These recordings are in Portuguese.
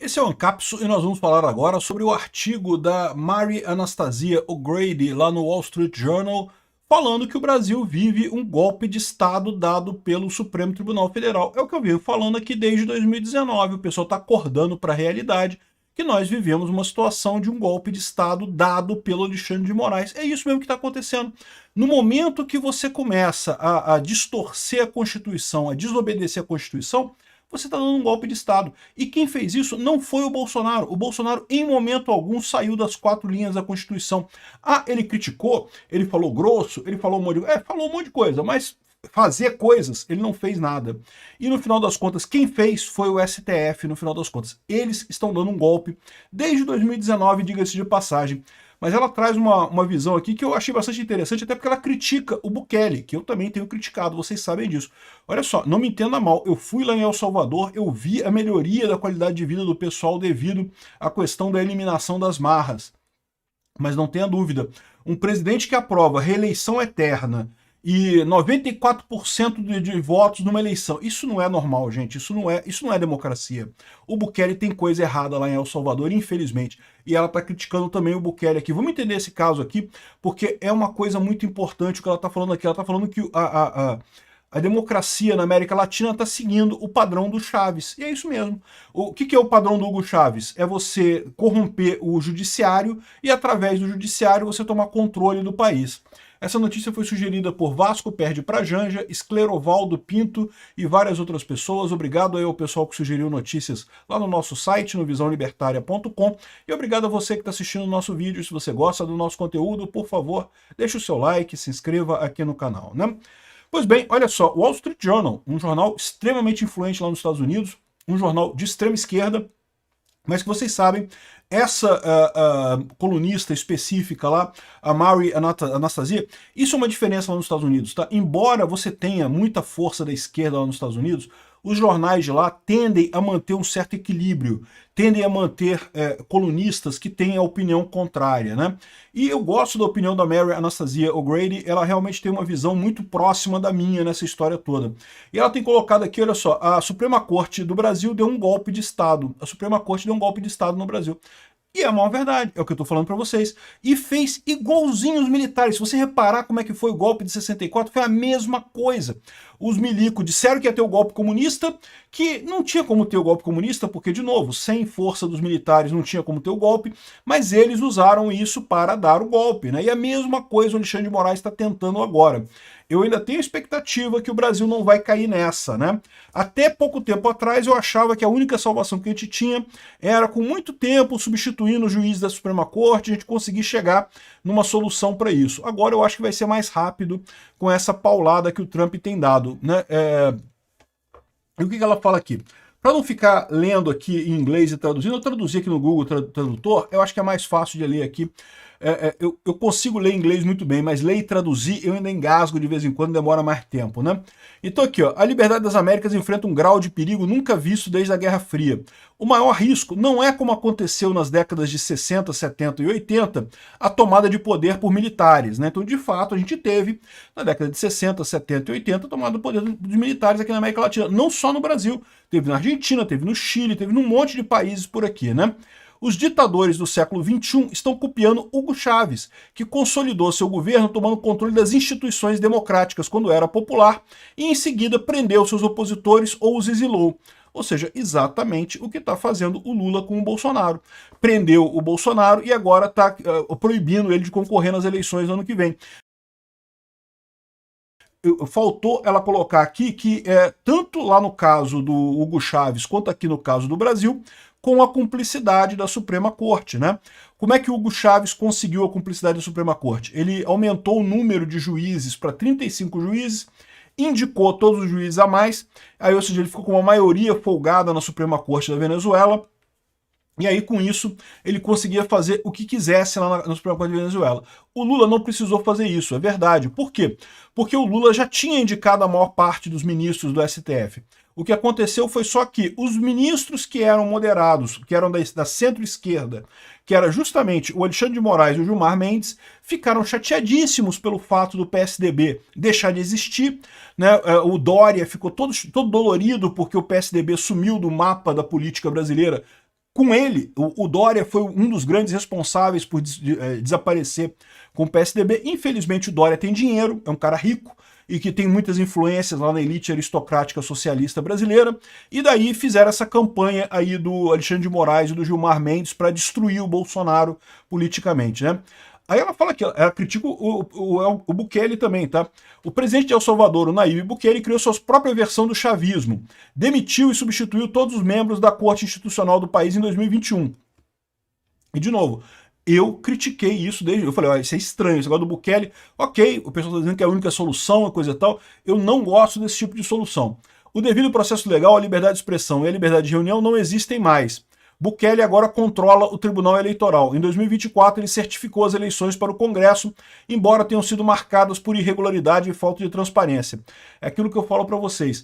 Esse é o Ancapso e nós vamos falar agora sobre o artigo da Mary Anastasia O'Grady lá no Wall Street Journal, falando que o Brasil vive um golpe de Estado dado pelo Supremo Tribunal Federal. É o que eu venho falando aqui desde 2019, o pessoal está acordando para a realidade que nós vivemos uma situação de um golpe de Estado dado pelo Alexandre de Moraes. É isso mesmo que está acontecendo. No momento que você começa a distorcer a Constituição, a desobedecer a Constituição, você está dando um golpe de Estado. E quem fez isso não foi o Bolsonaro. O Bolsonaro, em momento algum, saiu das 4 linhas da Constituição. Ah, ele criticou, ele falou grosso, ele falou um monte de... falou um monte de coisa, mas fazer coisas, ele não fez nada. E no final das contas, quem fez foi o STF, no final das contas. Eles estão dando um golpe desde 2019, diga-se de passagem. Mas ela traz uma visão aqui que eu achei bastante interessante, até porque ela critica o Bukele, que eu também tenho criticado, vocês sabem disso. Olha só, não me entenda mal, eu fui lá em El Salvador, eu vi a melhoria da qualidade de vida do pessoal devido à questão da eliminação das marras. Mas não tenha dúvida, um presidente que aprova reeleição eterna e 94% de votos numa eleição, isso não é normal, gente, isso não é democracia. O Bukele tem coisa errada lá em El Salvador, infelizmente, e ela está criticando também o Bukele aqui. Vamos entender esse caso aqui, porque é uma coisa muito importante o que ela está falando aqui. Ela está falando que a democracia na América Latina está seguindo o padrão do Chaves. E é isso mesmo. O que é o padrão do Hugo Chaves? É você corromper o judiciário e, através do judiciário, você tomar controle do país. Essa notícia foi sugerida por Vasco Perde pra Janja, Esclerovaldo Pinto e várias outras pessoas. Obrigado aí ao pessoal que sugeriu notícias lá no nosso site, no visãolibertaria.com. E obrigado a você que está assistindo o nosso vídeo. Se você gosta do nosso conteúdo, por favor, deixe o seu like, se inscreva aqui no canal, né? Pois bem, olha só, o Wall Street Journal, um jornal extremamente influente lá nos Estados Unidos, um jornal de extrema esquerda, mas que vocês sabem, essa colunista específica lá, a Mary Anastasia, isso é uma diferença lá nos Estados Unidos, tá? Embora você tenha muita força da esquerda lá nos Estados Unidos, os jornais de lá tendem a manter um certo equilíbrio, tendem a manter colunistas que têm a opinião contrária, né? E eu gosto da opinião da Mary Anastasia O'Grady, ela realmente tem uma visão muito próxima da minha nessa história toda. E ela tem colocado aqui, olha só, a Suprema Corte do Brasil deu um golpe de Estado. A Suprema Corte deu um golpe de Estado no Brasil. E é a maior verdade, é o que eu estou falando para vocês. E fez igualzinho os militares. Se você reparar como é que foi o golpe de 64, foi a mesma coisa. Os milicos disseram que ia ter o golpe comunista, que não tinha como ter o golpe comunista, porque, de novo, sem força dos militares não tinha como ter o golpe, mas eles usaram isso para dar o golpe, né? E a mesma coisa o Alexandre de Moraes está tentando agora. Eu ainda tenho expectativa que o Brasil não vai cair nessa, né? Até pouco tempo atrás eu achava que a única salvação que a gente tinha era, com muito tempo, substituindo o juiz da Suprema Corte, a gente conseguir chegar numa solução para isso. Agora eu acho que vai ser mais rápido com essa paulada que o Trump tem dado, né? E o que ela fala aqui? Para não ficar lendo aqui em inglês e traduzindo, eu traduzi aqui no Google Tradutor, eu acho que é mais fácil de ler aqui. Eu consigo ler inglês muito bem, mas ler e traduzir eu ainda engasgo de vez em quando, demora mais tempo, né? Então aqui, ó, a liberdade das Américas enfrenta um grau de perigo nunca visto desde a Guerra Fria. O maior risco não é, como aconteceu nas décadas de 60, 70 e 80, a tomada de poder por militares, né? Então, de fato, a gente teve, na década de 60, 70 e 80, a tomada do poder dos militares aqui na América Latina, não só no Brasil, teve na Argentina, teve no Chile, teve num monte de países por aqui, né? Os ditadores do século XXI estão copiando Hugo Chávez, que consolidou seu governo tomando controle das instituições democráticas quando era popular e em seguida prendeu seus opositores ou os exilou. Ou seja, exatamente o que está fazendo o Lula com o Bolsonaro. Prendeu o Bolsonaro e agora está proibindo ele de concorrer nas eleições no ano que vem. Faltou ela colocar aqui que tanto lá no caso do Hugo Chávez quanto aqui no caso do Brasil, com a cumplicidade da Suprema Corte, né? Como é que o Hugo Chávez conseguiu a cumplicidade da Suprema Corte? Ele aumentou o número de juízes para 35 juízes, indicou todos os juízes a mais, aí, ou seja, ele ficou com uma maioria folgada na Suprema Corte da Venezuela, e aí, com isso, ele conseguia fazer o que quisesse lá na Suprema Corte da Venezuela. O Lula não precisou fazer isso, é verdade. Por quê? Porque o Lula já tinha indicado a maior parte dos ministros do STF. O que aconteceu foi só que os ministros que eram moderados, que eram da centro-esquerda, que era justamente o Alexandre de Moraes e o Gilmar Mendes, ficaram chateadíssimos pelo fato do PSDB deixar de existir, né? O Dória ficou todo dolorido porque o PSDB sumiu do mapa da política brasileira Com ele, o Dória foi um dos grandes responsáveis por desaparecer com o PSDB. Infelizmente o Dória tem dinheiro, é um cara rico, e que tem muitas influências lá na elite aristocrática socialista brasileira, e daí fizeram essa campanha aí do Alexandre de Moraes e do Gilmar Mendes para destruir o Bolsonaro politicamente, né? Aí ela fala que ela critica o Bukele também, tá? O presidente de El Salvador, o Nayib Bukele, criou sua própria versão do chavismo, demitiu e substituiu todos os membros da corte institucional do país em 2021. E de novo, eu critiquei isso desde. Eu falei, ó, isso é estranho, esse negócio do Bukele, ok, o pessoal está dizendo que é a única solução, a coisa e tal. Eu não gosto desse tipo de solução. O devido processo legal, a liberdade de expressão e a liberdade de reunião não existem mais. Bukele agora controla o Tribunal Eleitoral. Em 2024, ele certificou as eleições para o Congresso, embora tenham sido marcadas por irregularidade e falta de transparência. É aquilo que eu falo para vocês.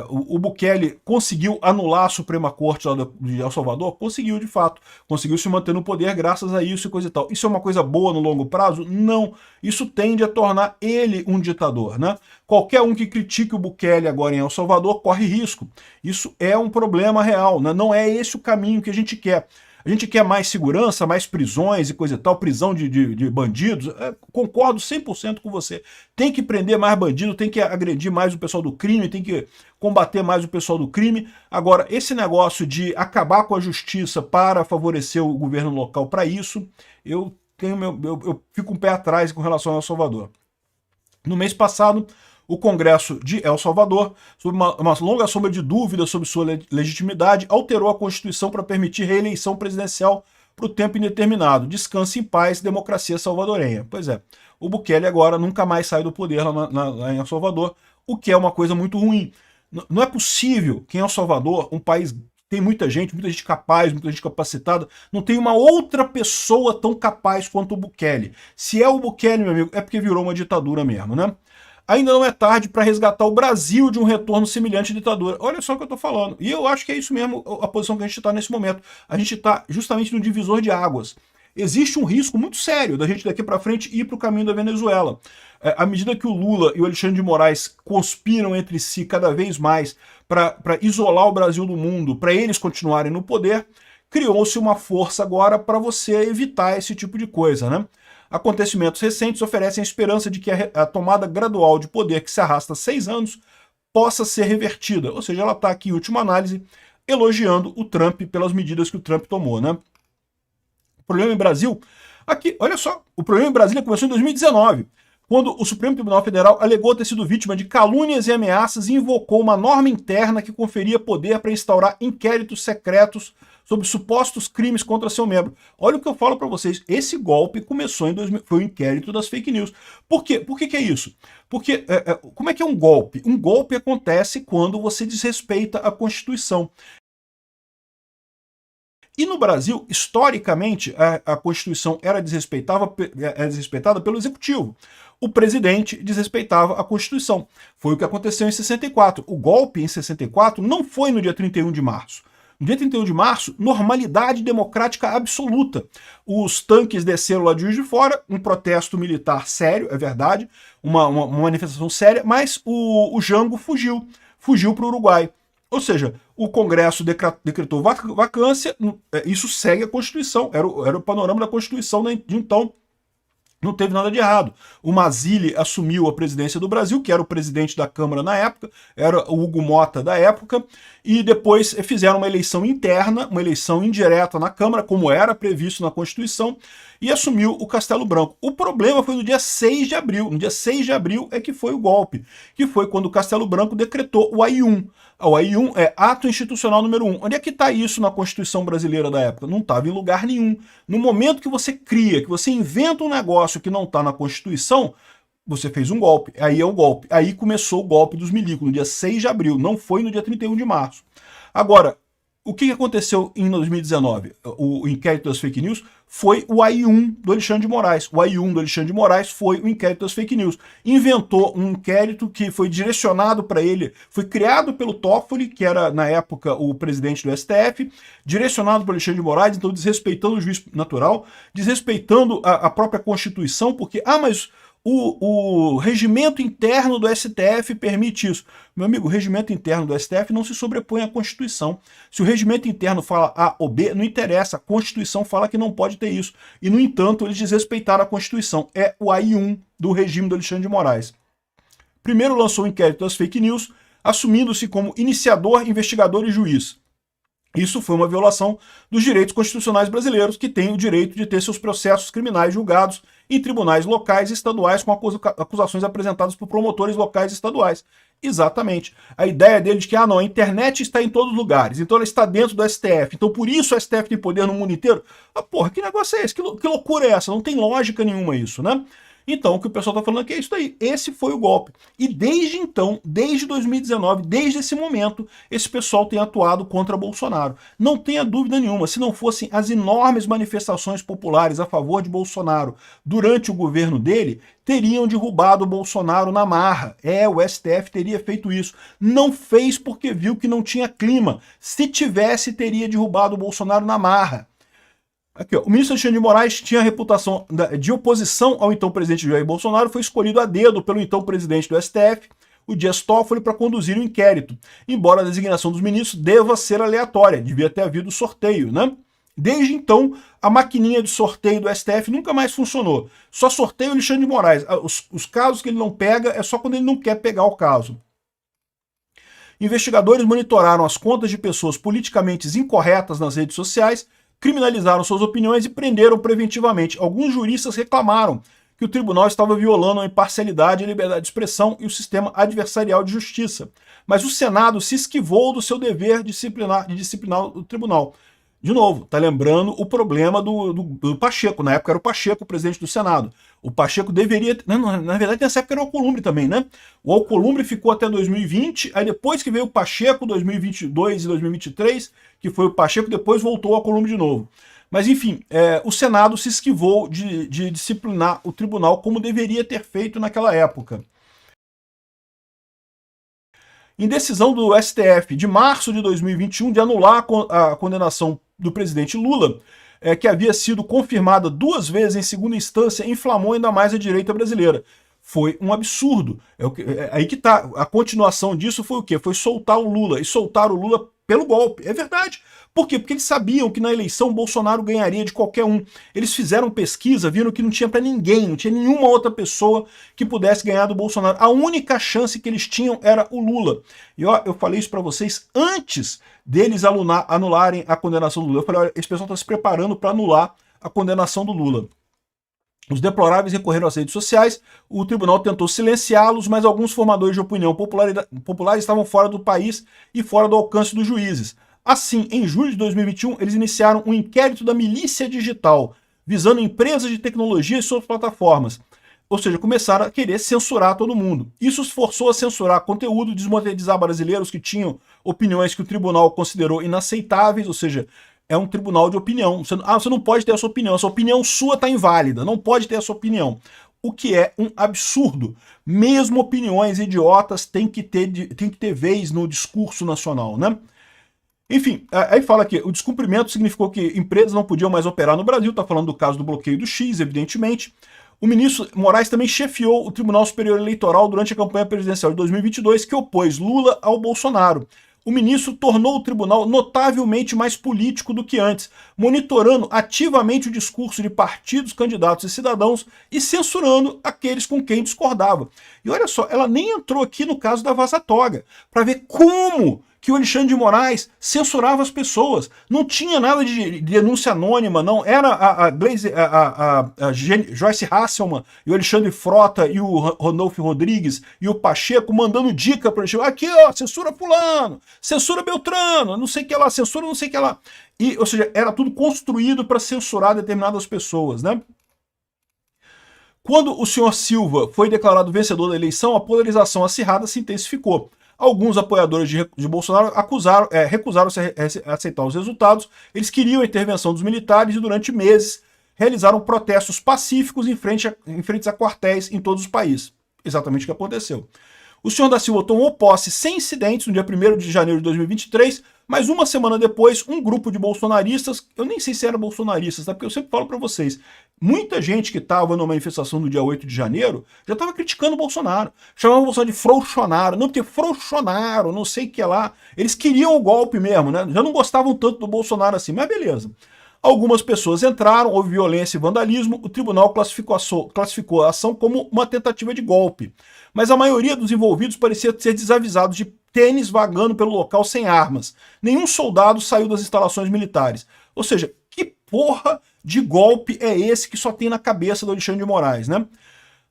O Bukele conseguiu anular a Suprema Corte lá de El Salvador? Conseguiu, de fato. Conseguiu se manter no poder graças a isso e coisa e tal. Isso é uma coisa boa no longo prazo? Não. Isso tende a tornar ele um ditador, né? Qualquer um que critique o Bukele agora em El Salvador corre risco. Isso é um problema real, né? Não é esse o caminho que a gente quer. A gente quer mais segurança, mais prisões e coisa e tal, prisão de bandidos. Concordo 100% com você. Tem que prender mais bandido, tem que agredir mais o pessoal do crime, tem que combater mais o pessoal do crime. Agora, esse negócio de acabar com a justiça para favorecer o governo local para isso, eu fico um pé atrás com relação ao El Salvador. No mês passado, o Congresso de El Salvador, sob uma longa sombra de dúvidas sobre sua legitimidade, alterou a Constituição para permitir reeleição presidencial para o tempo indeterminado. Descanse em paz, democracia salvadorenha. Pois é, o Bukele agora nunca mais sai do poder lá em El Salvador, o que é uma coisa muito ruim. Não é possível que em El Salvador, um país tem muita gente capaz, muita gente capacitada, não tem uma outra pessoa tão capaz quanto o Bukele. Se é o Bukele, meu amigo, é porque virou uma ditadura mesmo, né? Ainda não é tarde para resgatar o Brasil de um retorno semelhante à ditadura. Olha só o que eu estou falando. E eu acho que é isso mesmo a posição que a gente está nesse momento. A gente está justamente no divisor de águas. Existe um risco muito sério da gente daqui para frente ir para o caminho da Venezuela. À medida que o Lula e o Alexandre de Moraes conspiram entre si cada vez mais para isolar o Brasil do mundo, para eles continuarem no poder, criou-se uma força agora para você evitar esse tipo de coisa, né? Acontecimentos recentes oferecem a esperança de que a tomada gradual de poder que se arrasta há 6 anos possa ser revertida. Ou seja, ela está aqui, em última análise, elogiando o Trump pelas medidas que o Trump tomou, né? O problema em Brasil... Aqui, olha só, o problema em Brasília começou em 2019, quando o Supremo Tribunal Federal alegou ter sido vítima de calúnias e ameaças e invocou uma norma interna que conferia poder para instaurar inquéritos secretos sobre supostos crimes contra seu membro. Olha o que eu falo para vocês, esse golpe começou em 2000, foi o inquérito das fake news. Por quê? Por que é isso? Porque, como é que é um golpe? Um golpe acontece quando você desrespeita a Constituição. E no Brasil, historicamente, a Constituição era desrespeitada pelo Executivo. O presidente desrespeitava a Constituição. Foi o que aconteceu em 64. O golpe em 64 não foi no dia 31 de março. No dia 31 de março, normalidade democrática absoluta. Os tanques desceram lá de Juiz de Fora, um protesto militar sério, é verdade, uma manifestação séria, mas o Jango fugiu para o Uruguai. Ou seja, o Congresso decretou vacância, isso segue a Constituição, era o panorama da Constituição de então. Não teve nada de errado. O Mazzilli assumiu a presidência do Brasil, que era o presidente da Câmara na época, era o Hugo Mota da época, e depois fizeram uma eleição interna, uma eleição indireta na Câmara, como era previsto na Constituição, e assumiu o Castelo Branco. O problema foi no dia 6 de abril. No dia 6 de abril é que foi o golpe, que foi quando o Castelo Branco decretou o AI-1. O AI-1 é Ato Institucional número 1. Onde é que está isso na Constituição brasileira da época? Não estava em lugar nenhum. No momento que você cria, que você inventa um negócio que não está na Constituição, você fez um golpe. Aí é o golpe. Aí começou o golpe dos milicos, no dia 6 de abril. Não foi no dia 31 de março. Agora, o que aconteceu em 2019? O inquérito das fake news foi o AI-1 do Alexandre de Moraes. O AI-1 do Alexandre de Moraes foi o inquérito das fake news. Inventou um inquérito que foi direcionado para ele, foi criado pelo Toffoli, que era, na época, o presidente do STF, direcionado para o Alexandre de Moraes, então desrespeitando o juiz natural, desrespeitando a própria Constituição, porque, mas O regimento interno do STF permite isso. Meu amigo, o regimento interno do STF não se sobrepõe à Constituição. Se o regimento interno fala A ou B, não interessa. A Constituição fala que não pode ter isso. E, no entanto, eles desrespeitaram a Constituição. É o AI-1 do regime do Alexandre de Moraes. Primeiro lançou o inquérito das fake news, assumindo-se como iniciador, investigador e juiz. Isso foi uma violação dos direitos constitucionais brasileiros, que têm o direito de ter seus processos criminais julgados em tribunais locais e estaduais com acusações apresentadas por promotores locais e estaduais. Exatamente. A ideia dele de que, não, a internet está em todos os lugares, então ela está dentro do STF, então por isso o STF tem poder no mundo inteiro. Porra, que negócio é esse? Que loucura é essa? Não tem lógica nenhuma isso, né? Então, o que o pessoal está falando aqui é isso aí. Esse foi o golpe. E desde então, desde 2019, desde esse momento, esse pessoal tem atuado contra Bolsonaro. Não tenha dúvida nenhuma, se não fossem as enormes manifestações populares a favor de Bolsonaro durante o governo dele, teriam derrubado o Bolsonaro na marra. O STF teria feito isso. Não fez porque viu que não tinha clima. Se tivesse, teria derrubado o Bolsonaro na marra. Aqui, ó, o ministro Alexandre de Moraes tinha a reputação de oposição ao então presidente Jair Bolsonaro, foi escolhido a dedo pelo então presidente do STF, o Dias Toffoli, para conduzir o inquérito, embora a designação dos ministros deva ser aleatória, devia ter havido sorteio, né? Desde então, a maquininha de sorteio do STF nunca mais funcionou. Só sorteia o Alexandre de Moraes. Os casos que ele não pega é só quando ele não quer pegar o caso. Investigadores monitoraram as contas de pessoas politicamente incorretas nas redes sociais, criminalizaram suas opiniões e prenderam preventivamente. Alguns juristas reclamaram que o tribunal estava violando a imparcialidade, a liberdade de expressão e o sistema adversarial de justiça. Mas o Senado se esquivou do seu dever de disciplinar o tribunal. De novo, tá lembrando o problema do Pacheco. Na época era o Pacheco o presidente do Senado. O Pacheco deveria... Na verdade, nessa época era o Alcolumbre também, né? O Alcolumbre ficou até 2020, aí depois que veio o Pacheco, 2022 e 2023, que foi o Pacheco, depois voltou ao Alcolumbre de novo. Mas, enfim, o Senado se esquivou de disciplinar o tribunal como deveria ter feito naquela época. Em decisão do STF de março de 2021 de anular a condenação do presidente Lula, que havia sido confirmada 2 vezes em segunda instância, inflamou ainda mais a direita brasileira. Foi um absurdo. Aí que tá. A continuação disso foi o quê? Foi soltar o Lula. E soltar o Lula pelo golpe. É verdade. Por quê? Porque eles sabiam que na eleição Bolsonaro ganharia de qualquer um. Eles fizeram pesquisa, viram que não tinha para ninguém, não tinha nenhuma outra pessoa que pudesse ganhar do Bolsonaro. A única chance que eles tinham era o Lula. E ó, eu falei isso para vocês antes deles anularem a condenação do Lula. Eu falei, olha, esse pessoal está se preparando para anular a condenação do Lula. Os deploráveis recorreram às redes sociais, o tribunal tentou silenciá-los, mas alguns formadores de opinião populares estavam fora do país e fora do alcance dos juízes. Assim, em julho de 2021, eles iniciaram um inquérito da milícia digital, visando empresas de tecnologia e suas plataformas. Ou seja, começaram a querer censurar todo mundo. Isso os forçou a censurar conteúdo, desmonetizar brasileiros que tinham opiniões que o tribunal considerou inaceitáveis, ou seja, é um tribunal de opinião. Você não pode ter a sua opinião sua está inválida, não pode ter a sua opinião. O que é um absurdo. Mesmo opiniões idiotas têm que ter vez no discurso nacional, né? Enfim, aí fala que o descumprimento significou que empresas não podiam mais operar no Brasil, está falando do caso do bloqueio do X, evidentemente. O ministro Moraes também chefiou o Tribunal Superior Eleitoral durante a campanha presidencial de 2022, que opôs Lula ao Bolsonaro. O ministro tornou o tribunal notavelmente mais político do que antes, monitorando ativamente o discurso de partidos, candidatos e cidadãos e censurando aqueles com quem discordava. E olha só, ela nem entrou aqui no caso da Vaza Toga, para ver como que o Alexandre de Moraes censurava as pessoas. Não tinha nada de denúncia anônima, não. Era a Joyce Hasselman e o Alexandre Frota e o Rodolfo Rodrigues e o Pacheco mandando dica para ele. Aqui, ó, censura fulano, censura Beltrano, não sei o que lá, censura não sei o que lá. E, ou seja, era tudo construído para censurar determinadas pessoas, né? Quando o senhor Silva foi declarado vencedor da eleição, a polarização acirrada se intensificou. Alguns apoiadores de Bolsonaro recusaram-se a aceitar os resultados. Eles queriam a intervenção dos militares e durante meses realizaram protestos pacíficos em frente a quartéis em todos os países. Exatamente o que aconteceu. O senhor da Silva tomou posse sem incidentes no dia 1º de janeiro de 2023, mas uma semana depois, um grupo de bolsonaristas, eu nem sei se eram bolsonaristas, tá? Porque eu sempre falo para vocês, muita gente que estava na manifestação do dia 8 de janeiro já estava criticando o Bolsonaro, chamavam o Bolsonaro de frouxonaro, não, porque frouxonaro, não sei o que lá, eles queriam o golpe mesmo, né? Já não gostavam tanto do Bolsonaro assim, mas beleza. Algumas pessoas entraram, houve violência e vandalismo, o tribunal classificou a ação como uma tentativa de golpe. Mas a maioria dos envolvidos parecia ser desavisados de tênis vagando pelo local sem armas. Nenhum soldado saiu das instalações militares. Ou seja, que porra de golpe é esse que só tem na cabeça do Alexandre de Moraes, né?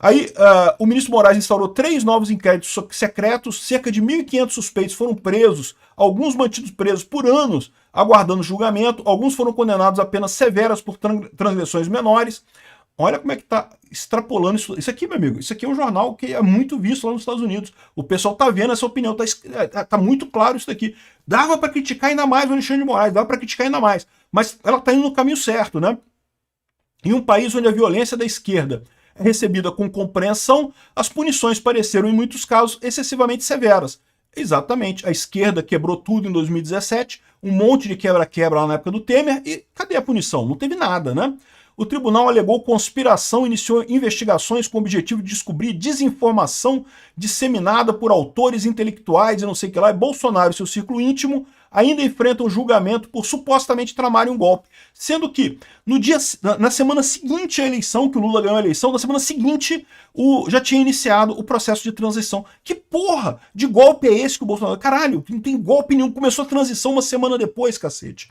Aí, o ministro Moraes instaurou 3 novos inquéritos secretos, cerca de 1.500 suspeitos foram presos, alguns mantidos presos por anos, aguardando julgamento, alguns foram condenados a penas severas por transgressões menores. Olha como é que tá extrapolando isso. Isso aqui, meu amigo, isso aqui é um jornal que é muito visto lá nos Estados Unidos. O pessoal tá vendo essa opinião, tá muito claro isso daqui. Dava para criticar ainda mais o Alexandre de Moraes, dava para criticar ainda mais, mas ela tá indo no caminho certo, né? Em um país onde a violência da esquerda é recebida com compreensão, as punições pareceram, em muitos casos, excessivamente severas. Exatamente, a esquerda quebrou tudo em 2017, um monte de quebra-quebra lá na época do Temer, e cadê a punição? Não teve nada, né? O tribunal alegou conspiração e iniciou investigações com o objetivo de descobrir desinformação disseminada por autores intelectuais e não sei o que lá, e Bolsonaro e seu círculo íntimo ainda enfrentam julgamento por supostamente tramarem um golpe. Sendo que na semana seguinte à eleição, que o Lula ganhou a eleição, na semana seguinte já tinha iniciado o processo de transição. Que porra de golpe é esse que o Bolsonaro... Caralho, não tem golpe nenhum, começou a transição uma semana depois, cacete.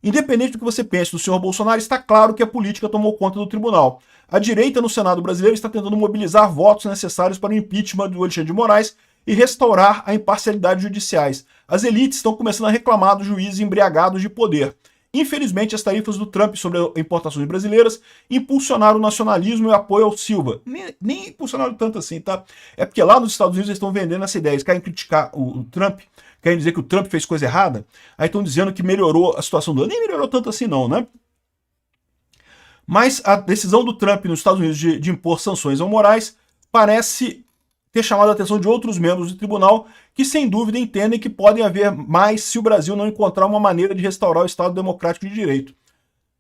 Independente do que você pense do senhor Bolsonaro, está claro que a política tomou conta do tribunal. A direita no Senado brasileiro está tentando mobilizar votos necessários para o impeachment do Alexandre de Moraes e restaurar a imparcialidade judiciais. As elites estão começando a reclamar dos juízes embriagados de poder. Infelizmente, as tarifas do Trump sobre importações brasileiras impulsionaram o nacionalismo e o apoio ao Silva. Nem impulsionaram tanto assim, tá? É porque lá nos Estados Unidos eles estão vendendo essa ideia. Eles querem criticar o Trump, querem dizer que o Trump fez coisa errada, aí estão dizendo que melhorou a situação do... Nem melhorou tanto assim não, né? Mas a decisão do Trump nos Estados Unidos de impor sanções ao Moraes parece ter chamado a atenção de outros membros do tribunal que, sem dúvida, entendem que podem haver mais se o Brasil não encontrar uma maneira de restaurar o Estado Democrático de Direito.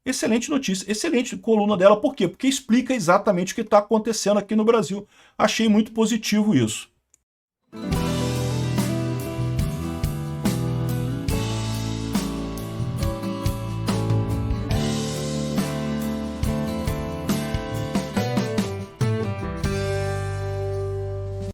Excelente notícia, excelente coluna dela. Por quê? Porque explica exatamente o que está acontecendo aqui no Brasil. Achei muito positivo isso.